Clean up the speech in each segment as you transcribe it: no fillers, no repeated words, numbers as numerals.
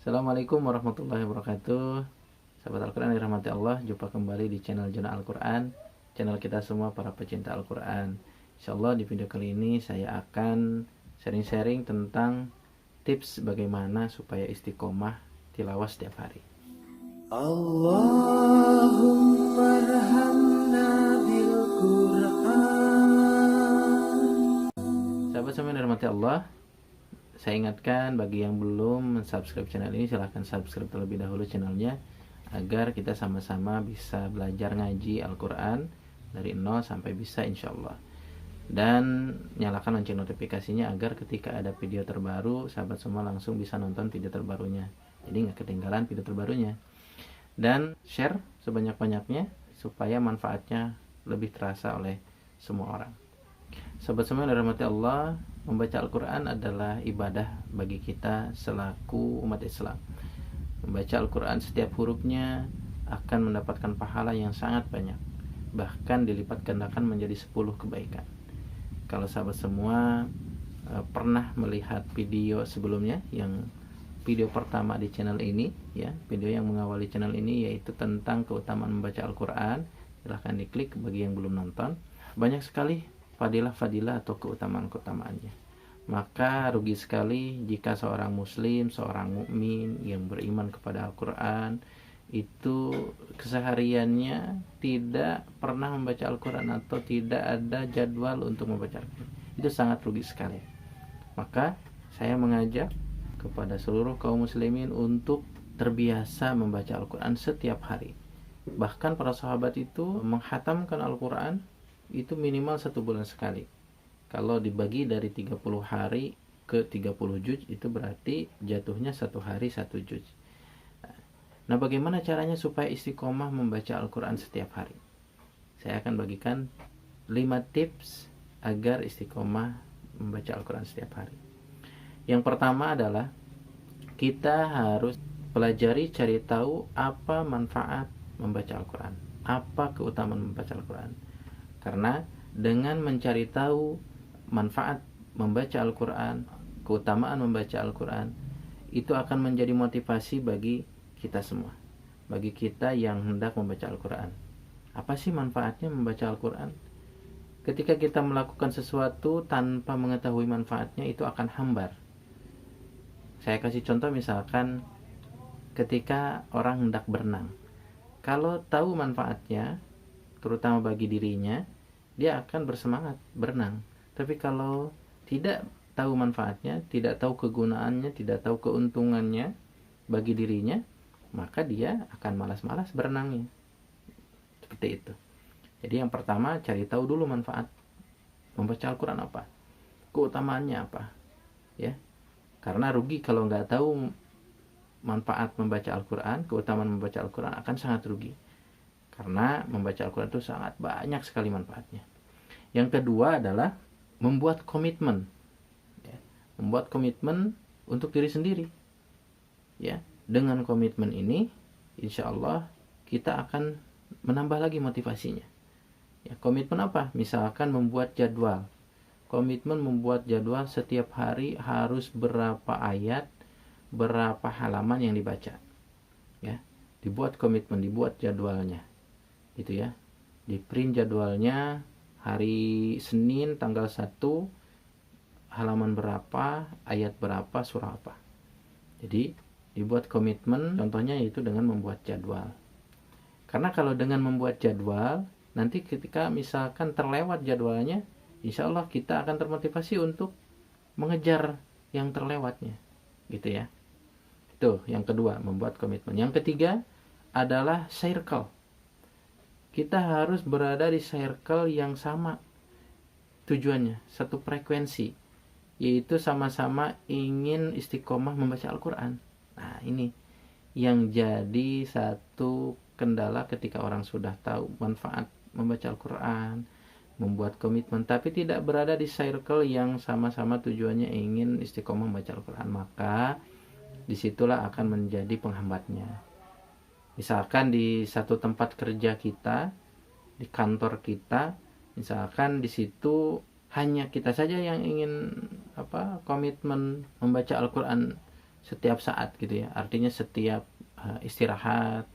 Assalamualaikum warahmatullahi wabarakatuh. Sahabat Al-Quran yang dirahmati Allah, jumpa kembali di channel Jona Al-Quran, channel kita semua para pecinta Al-Quran. Insyaallah di video kali ini saya akan sharing-sharing tentang tips bagaimana supaya istiqomah tilawah setiap hari. Allahumma arhamna bil Qur'an. Sahabat semua yang dirahmati Allah, saya ingatkan bagi yang belum subscribe channel ini, silahkan subscribe terlebih dahulu channelnya agar kita sama-sama bisa belajar ngaji Al-Quran dari nol sampai bisa insyaallah. Dan nyalakan lonceng notifikasinya agar ketika ada video terbaru sahabat semua langsung bisa nonton video terbarunya, jadi nggak ketinggalan video terbarunya. Dan share sebanyak-banyaknya supaya manfaatnya lebih terasa oleh semua orang. Sahabat semua yang dirahmati Allah, membaca Al-Quran adalah ibadah bagi kita selaku umat Islam. Membaca Al-Quran setiap hurufnya akan mendapatkan pahala yang sangat banyak, bahkan dilipat gandakan menjadi 10 kebaikan. Kalau sahabat semua pernah melihat video sebelumnya, yang video pertama di channel ini, ya, video yang mengawali channel ini yaitu tentang keutamaan membaca Al-Quran, silahkan diklik bagi yang belum nonton. Banyak sekali fadilah-fadilah atau keutamaan-keutamaannya. Maka rugi sekali jika seorang muslim, seorang mukmin yang beriman kepada Al-Quran itu kesehariannya tidak pernah membaca Al-Quran atau tidak ada jadwal untuk membaca Al-Quran. Itu sangat rugi sekali. Maka saya mengajak kepada seluruh kaum muslimin untuk terbiasa membaca Al-Quran setiap hari. Bahkan para sahabat itu menghatamkan Al-Quran itu minimal 1 bulan sekali. Kalau dibagi dari 30 hari ke 30 juz, itu berarti jatuhnya 1 hari 1 juz. Nah, bagaimana caranya supaya istiqomah membaca Al-Quran setiap hari? Saya akan bagikan 5 tips agar istiqomah membaca Al-Quran setiap hari. Yang pertama adalah kita harus pelajari, cari tahu apa manfaat membaca Al-Quran, apa keutamaan membaca Al-Quran. Karena dengan mencari tahu manfaat membaca Al-Quran, keutamaan membaca Al-Quran, itu akan menjadi motivasi bagi kita semua, bagi kita yang hendak membaca Al-Quran. Apa sih manfaatnya membaca Al-Quran? Ketika kita melakukan sesuatu tanpa mengetahui manfaatnya, itu akan hambar. Saya kasih contoh, misalkan ketika orang hendak berenang, kalau tahu manfaatnya terutama bagi dirinya, dia akan bersemangat berenang. Tapi kalau tidak tahu manfaatnya, tidak tahu kegunaannya, tidak tahu keuntungannya bagi dirinya, maka dia akan malas-malas berenangnya. Seperti itu. Jadi yang pertama, cari tahu dulu manfaat membaca Al-Quran apa, keutamaannya apa, ya. Karena rugi kalau nggak tahu manfaat membaca Al-Quran, keutamaan membaca Al-Quran, akan sangat rugi. Karena membaca Al-Quran itu sangat banyak sekali manfaatnya. Yang kedua adalah membuat komitmen, ya. Membuat komitmen untuk diri sendiri, ya. Dengan komitmen ini, insya Allah kita akan menambah lagi motivasinya, ya. Komitmen apa? Misalkan membuat jadwal. Komitmen membuat jadwal setiap hari harus berapa ayat, berapa halaman yang dibaca, ya. Dibuat komitmen, dibuat jadwalnya, gitu ya. Di print jadwalnya, hari Senin tanggal 1 halaman berapa, ayat berapa, surah apa. Jadi dibuat komitmen, contohnya yaitu dengan membuat jadwal. Karena kalau dengan membuat jadwal, nanti ketika misalkan terlewat jadwalnya, insya Allah kita akan termotivasi untuk mengejar yang terlewatnya, gitu ya. Itu yang kedua, membuat komitmen. Yang ketiga adalah circle. Kita harus berada di circle yang sama tujuannya, satu frekuensi, yaitu sama-sama ingin istiqomah membaca Al-Quran. Nah, ini yang jadi satu kendala ketika orang sudah tahu manfaat membaca Al-Quran, membuat komitmen, tapi tidak berada di circle yang sama-sama tujuannya ingin istiqomah membaca Al-Quran, maka disitulah akan menjadi penghambatnya. Misalkan di satu tempat kerja kita, di kantor kita, misalkan di situ hanya kita saja yang ingin komitmen membaca Al-Quran setiap saat gitu ya. Artinya setiap istirahat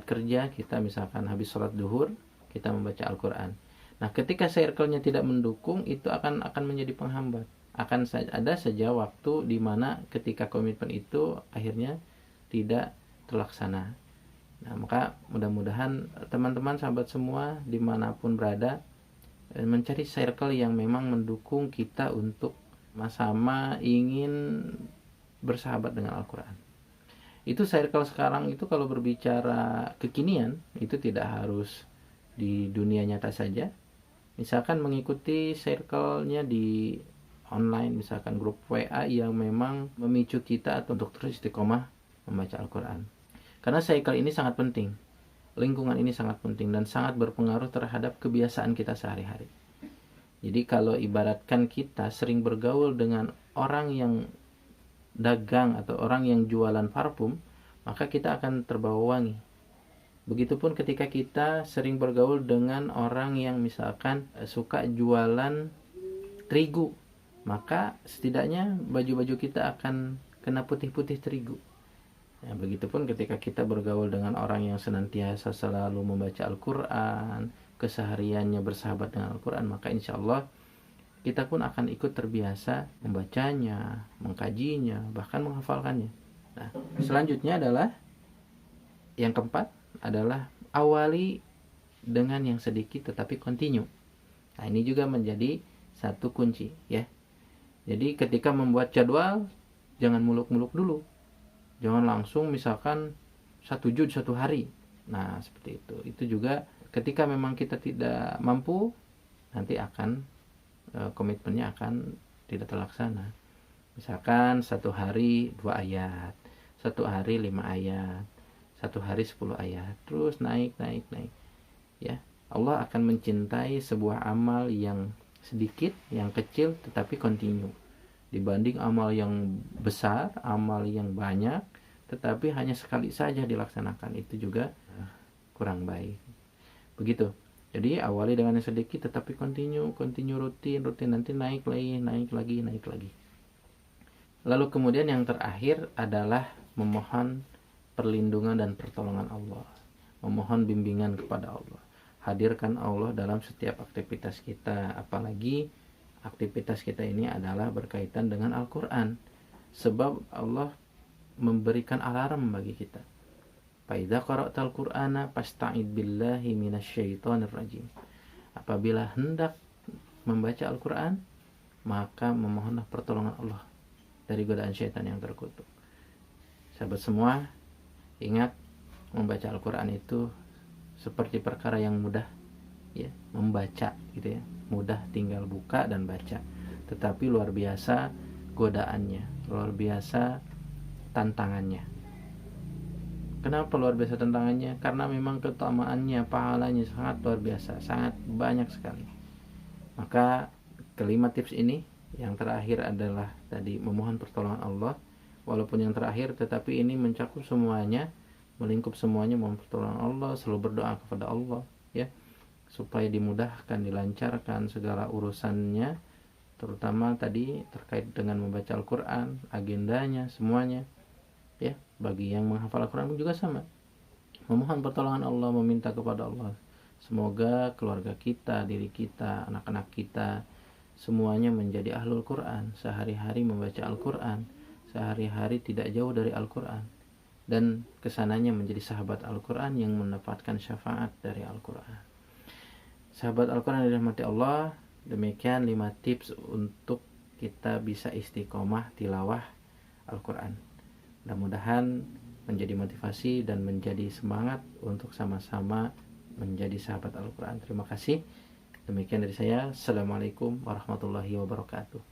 kerja, kita misalkan habis sholat duhur, kita membaca Al-Quran. Nah, ketika circle-nya tidak mendukung, itu akan menjadi penghambat. Akan ada saja waktu di mana ketika komitmen itu akhirnya tidak terlaksana. Nah, maka mudah-mudahan teman-teman sahabat semua dimanapun berada, mencari circle yang memang mendukung kita untuk sama-sama ingin bersahabat dengan Al-Quran. Itu circle sekarang itu kalau berbicara kekinian, itu tidak harus di dunia nyata saja. Misalkan mengikuti circle-nya di online, misalkan grup WA yang memang memicu kita untuk terus istiqomah membaca Al-Quran. Karena circle ini sangat penting, lingkungan ini sangat penting dan sangat berpengaruh terhadap kebiasaan kita sehari-hari. Jadi kalau ibaratkan kita sering bergaul dengan orang yang dagang atau orang yang jualan parfum, maka kita akan terbawa wangi. Begitupun ketika kita sering bergaul dengan orang yang misalkan suka jualan terigu, maka setidaknya baju-baju kita akan kena putih-putih terigu. Ya, begitupun ketika kita bergaul dengan orang yang senantiasa selalu membaca Al-Quran, kesehariannya bersahabat dengan Al-Quran, maka insya Allah kita pun akan ikut terbiasa membacanya, mengkajinya, bahkan menghafalkannya. Nah, selanjutnya adalah yang keempat adalah awali dengan yang sedikit tetapi continue. Nah, ini juga menjadi satu kunci ya. Jadi ketika membuat jadwal, jangan muluk-muluk dulu. Jangan langsung misalkan 1 juz 1 hari. Nah, seperti itu. Itu juga ketika memang kita tidak mampu, nanti akan komitmennya akan tidak terlaksana. Misalkan 1 hari 2 ayat, 1 hari 5 ayat, 1 hari 10 ayat, terus naik ya. Allah akan mencintai sebuah amal yang sedikit, yang kecil tetapi continue, dibanding amal yang besar, amal yang banyak tetapi hanya sekali saja dilaksanakan. Itu juga kurang baik. Begitu. Jadi awali dengan yang sedikit tetapi continue rutin nanti naik lagi. Lalu kemudian yang terakhir adalah memohon perlindungan dan pertolongan Allah. Memohon bimbingan kepada Allah. Hadirkan Allah dalam setiap aktivitas kita, apalagi aktivitas kita ini adalah berkaitan dengan Al-Quran. Sebab Allah memberikan alarm bagi kita. Faidza qara'tal Qur'ana fasta'id billahi minasyaitonir rajim. Apabila hendak membaca Al-Qur'an, maka memohonlah pertolongan Allah dari godaan syaitan yang terkutuk. Sahabat semua, ingat membaca Al-Qur'an itu seperti perkara yang mudah ya, membaca gitu ya. Mudah tinggal buka dan baca. Tetapi luar biasa godaannya, luar biasa tantangannya. Kenapa luar biasa tantangannya? Karena memang keutamaannya, pahalanya sangat luar biasa, sangat banyak sekali. Maka kelima tips ini, yang terakhir adalah tadi memohon pertolongan Allah. Walaupun yang terakhir, tetapi ini mencakup semuanya, melingkup semuanya, mohon pertolongan Allah, selalu berdoa kepada Allah, ya, supaya dimudahkan, dilancarkan segala urusannya, terutama tadi terkait dengan membaca Al-Quran, agendanya, semuanya. Ya, bagi yang menghafal Al-Quran pun juga sama. Memohon pertolongan Allah, meminta kepada Allah. Semoga keluarga kita, diri kita, anak-anak kita, semuanya menjadi ahlul Quran. Sehari-hari membaca Al-Quran. Sehari-hari tidak jauh dari Al-Quran. Dan kesananya menjadi sahabat Al-Quran yang mendapatkan syafaat dari Al-Quran. Sahabat Al-Quran yang dirahmati Allah, demikian 5 tips untuk kita bisa istiqomah tilawah Al-Quran. Mudah-mudahan menjadi motivasi dan menjadi semangat untuk sama-sama menjadi sahabat Al-Quran. Terima kasih. Demikian dari saya. Assalamualaikum warahmatullahi wabarakatuh.